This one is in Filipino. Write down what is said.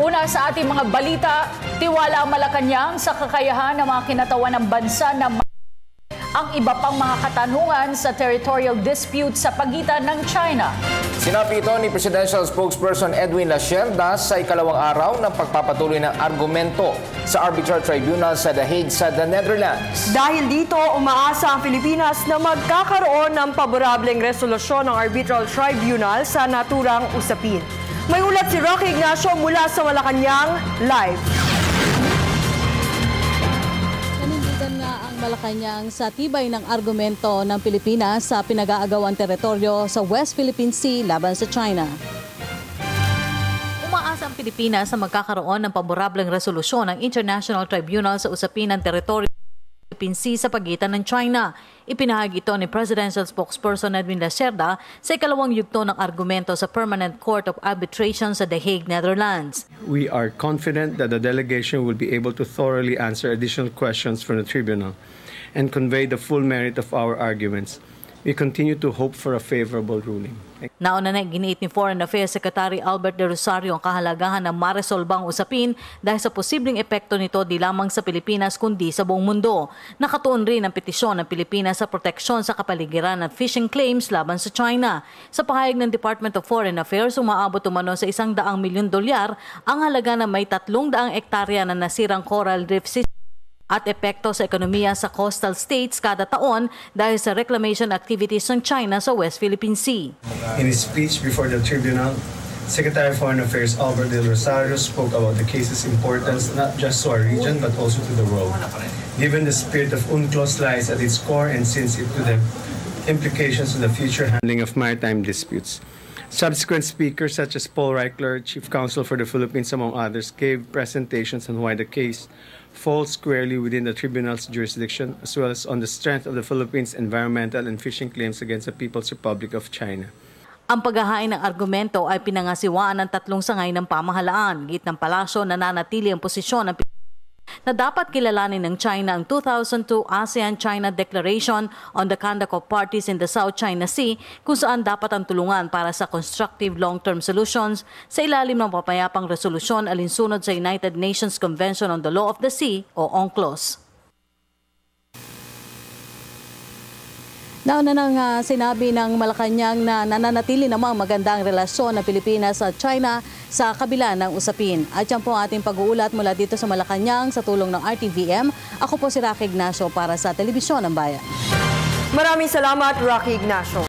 Una sa ating mga balita, tiwala ang Malacanang sa kakayahan ng mga kinatawan ng bansa na ang iba pang mga katanungan sa territorial dispute sa pagitan ng China. Sinabi ito ni Presidential Spokesperson Edwin Lacerda sa ikalawang araw ng pagpapatuloy ng argumento sa Arbitral Tribunal sa The Hague sa the Netherlands. Dahil dito, umaasa ang Pilipinas na magkakaroon ng paborableng resolusyon ng Arbitral Tribunal sa naturang usapin. May ulat si Rocky Ignacio mula sa Malacanang, live. Malacanang sa tibay ng argumento ng Pilipinas sa pinag-aagawang teritoryo sa West Philippine Sea laban sa China. Umaasa ang Pilipinas na magkakaroon ng paborableng resolusyon ng International Tribunal sa usapin ng teritoryo sa Philippine Sea sa pagitan ng China. Ipinahagi ito ni Presidential Spokesperson Edwin Lacerda sa ikalawang yugto ng argumento sa Permanent Court of Arbitration sa The Hague, Netherlands. We are confident that the delegation will be able to thoroughly answer additional questions from the tribunal and convey the full merit of our arguments. We continue to hope for a favorable ruling. Nauna na giniit ni Foreign Affairs Secretary Albert De Rosario ang kahalagahan ng maresolbang usapin dahil sa posibleng epekto nito di lamang sa Pilipinas kundi sa buong mundo. Nakatuon rin ang petisyon ng Pilipinas sa proteksyon sa kapaligiran at fishing claims laban sa China. Sa pahayag ng Department of Foreign Affairs, umaabot umano sa $100 milyon ang halaga na may 300 ektarya na nasirang coral reef system at epekto sa ekonomiya sa coastal states kada taon dahil sa reclamation activities ng China sa West Philippine Sea. In his speech before the tribunal, Secretary of Foreign Affairs Albert De Rosario spoke about the case's importance not just to our region but also to the world. Given the spirit of UNCLOS lies at its core and since it could have implications on the future handling of maritime disputes. Subsequent speakers such as Paul Reichler, Chief Counsel for the Philippines, among others, gave presentations on why the case falls squarely within the tribunal's jurisdiction, as well as on the strength of the Philippines' environmental and fishing claims against the People's Republic of China. Ang paghahain ng argumento ay pinangasiwaan ng tatlong sangay ng pamahalaan. Git ng palasyo na nanatili ang posisyon ng na dapat kilalanin ng China ang 2002 ASEAN-China Declaration on the Conduct of Parties in the South China Sea kung saan dapat ang tulungan para sa constructive long-term solutions sa ilalim ng mapayapang resolusyon alinsunod sa United Nations Convention on the Law of the Sea o UNCLOS. Nauna nang sinabi ng Malacanang na nananatili namang magandang relasyon ng Pilipinas at China sa kabila ng usapin. At yan po ang ating pag-uulat mula dito sa Malacanang sa tulong ng RTVM. Ako po si Rocky Ignacio para sa Telebisyon ng Bayan. Maraming salamat, Rocky Ignacio.